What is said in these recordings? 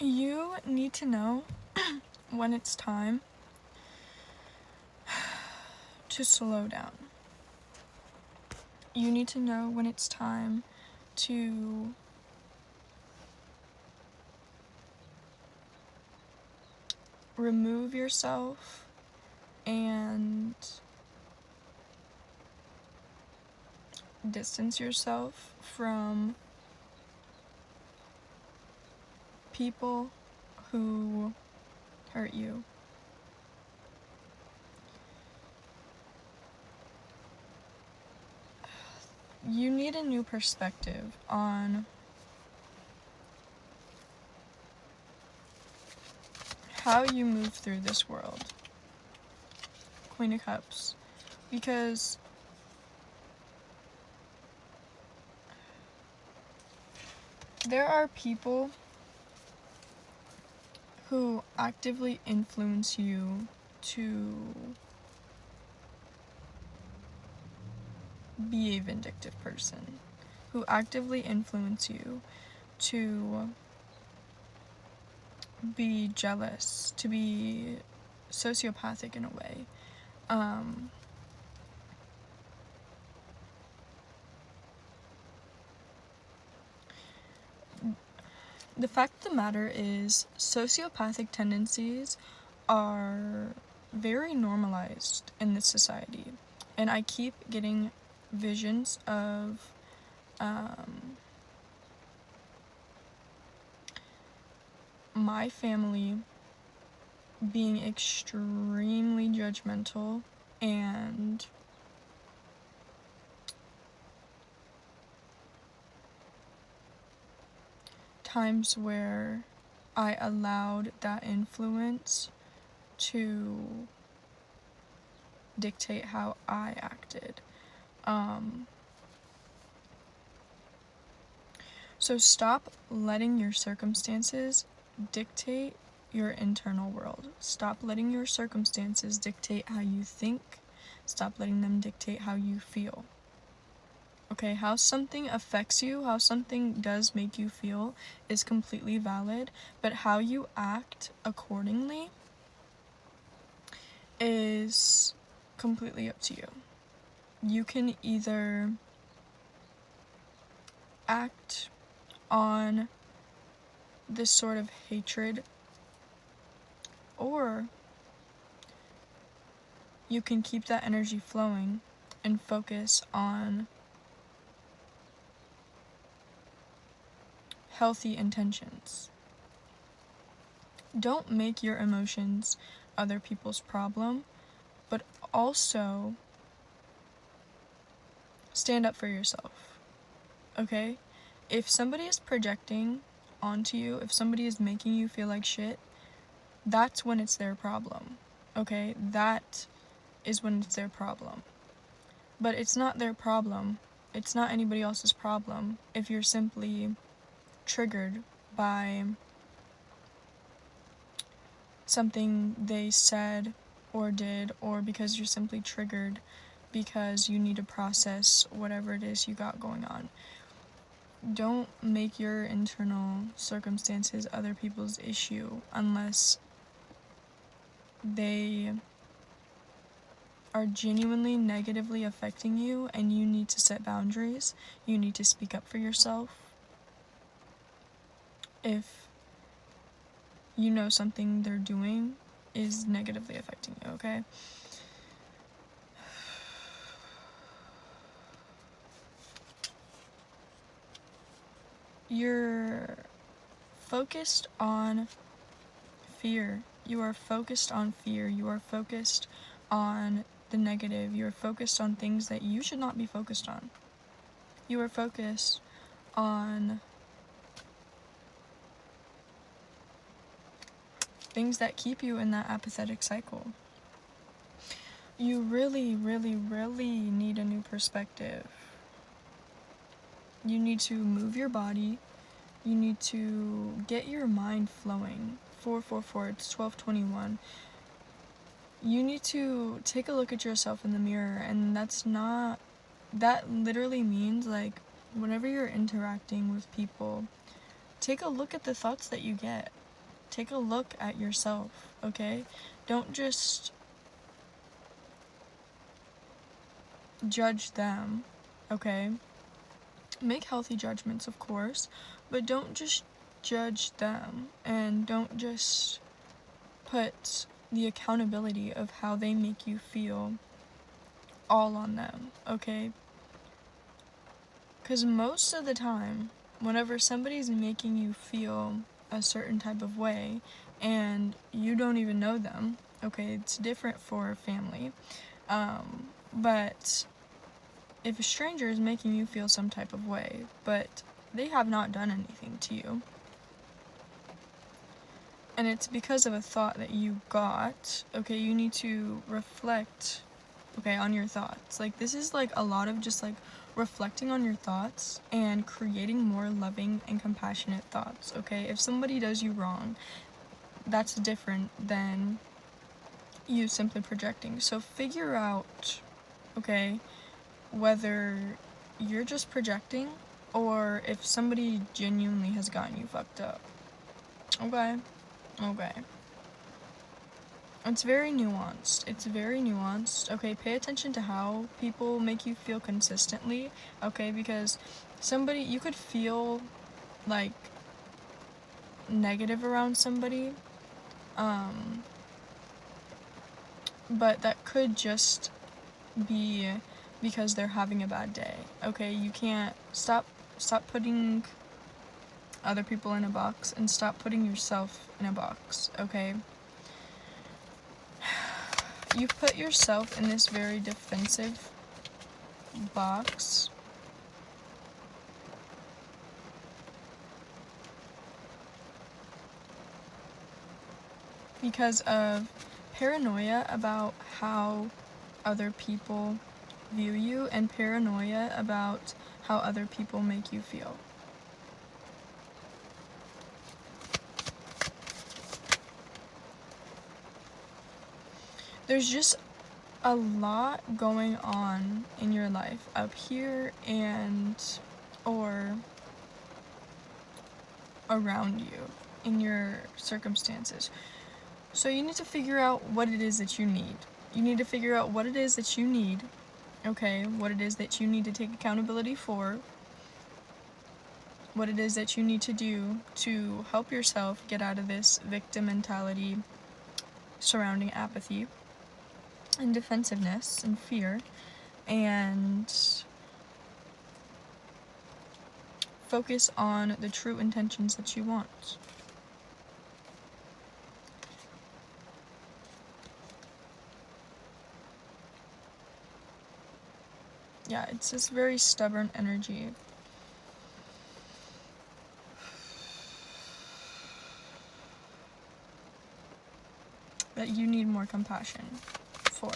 You need to know when it's time to slow down. You need to know when it's time to remove yourself and distance yourself from people who hurt you. You need a new perspective on how you move through this world. Queen of Cups. Because there are people who actively influence you to be a vindictive person, who actively influence you to be jealous, to be sociopathic in a way. The fact of the matter is, sociopathic tendencies are very normalized in this society. And I keep getting visions of my family being extremely judgmental and times where I allowed that influence to dictate how I acted. So stop letting your circumstances dictate your internal world. Stop letting your circumstances dictate how you think. Stop letting them dictate how you feel. Okay, how something affects you, how something does make you feel is completely valid, but how you act accordingly is completely up to you. You can either act on this sort of hatred, or you can keep that energy flowing and focus on healthy intentions. Don't make your emotions other people's problem, but also stand up for yourself, okay? If somebody is projecting onto you, if somebody is making you feel like shit, that's when it's their problem, okay? That is when it's their problem. But it's not their problem. It's not anybody else's problem if you're simply triggered by something they said or did, or because you're simply triggered because you need to process whatever it is you got going on. Don't make your internal circumstances other people's issue unless they are genuinely negatively affecting you and you need to set boundaries. You need to speak up for yourself. If you know something they're doing is negatively affecting you, okay? You're focused on fear. You are focused on fear. You are focused on the negative. You are focused on things that you should not be focused on. You are focused on things that keep you in that apathetic cycle. You really, really, really need a new perspective. You need to move your body. You need to get your mind flowing. 444, it's 12:21. You need to take a look at yourself in the mirror, and that literally means, like, whenever you're interacting with people, take a look at the thoughts that you get. take a look at yourself, okay? Don't just judge them, okay? Make healthy judgments, of course, but don't just judge them, and don't just put the accountability of how they make you feel all on them, okay? Because most of the time, whenever somebody's making you feel a certain type of way and you don't even know them, okay, it's different for family, but if a stranger is making you feel some type of way, but they have not done anything to you, and it's because of a thought that you got, okay, you need to reflect, okay, on your thoughts. Like, this is like a lot of just like reflecting on your thoughts and creating more loving and compassionate thoughts, okay? If somebody does you wrong, that's different than you simply projecting. So figure out, okay, whether you're just projecting or if somebody genuinely has gotten you fucked up. Okay? Okay. It's very nuanced. It's very nuanced. Okay, pay attention to how people make you feel consistently. Okay, because you could feel like negative around somebody, but that could just be because they're having a bad day. Okay, you can't stop putting other people in a box and stop putting yourself in a box, okay? You put yourself in this very defensive box because of paranoia about how other people view you and paranoia about how other people make you feel. There's just a lot going on in your life up here and or around you in your circumstances. So you need to figure out what it is that you need. You need to figure out what it is that you need, okay? What it is that you need to take accountability for. What it is that you need to do to help yourself get out of this victim mentality surrounding apathy and defensiveness and fear, and focus on the true intentions that you want. Yeah, it's this very stubborn energy. That you need more compassion for.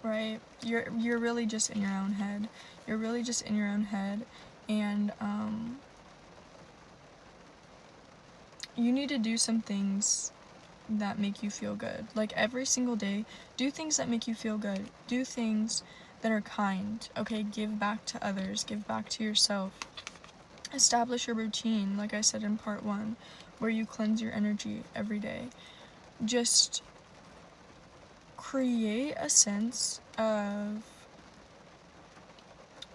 Right? You're really just in your own head. You're really just in your own head, and you need to do some things that make you feel good. Like every single day, do things that make you feel good. Do things that are kind. Okay, give back to others, give back to yourself. Establish a routine, like I said in part 1, where you cleanse your energy every day. Just create a sense of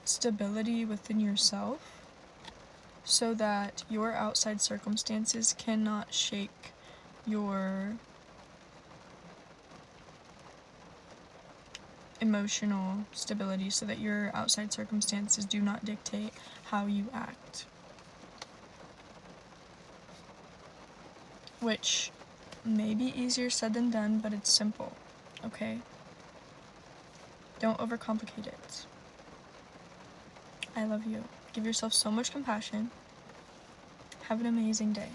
stability within yourself so that your outside circumstances cannot shake your emotional stability, so that your outside circumstances do not dictate how you act. Which may be easier said than done, but it's simple, okay? Don't overcomplicate it. I love you. Give yourself so much compassion. Have an amazing day.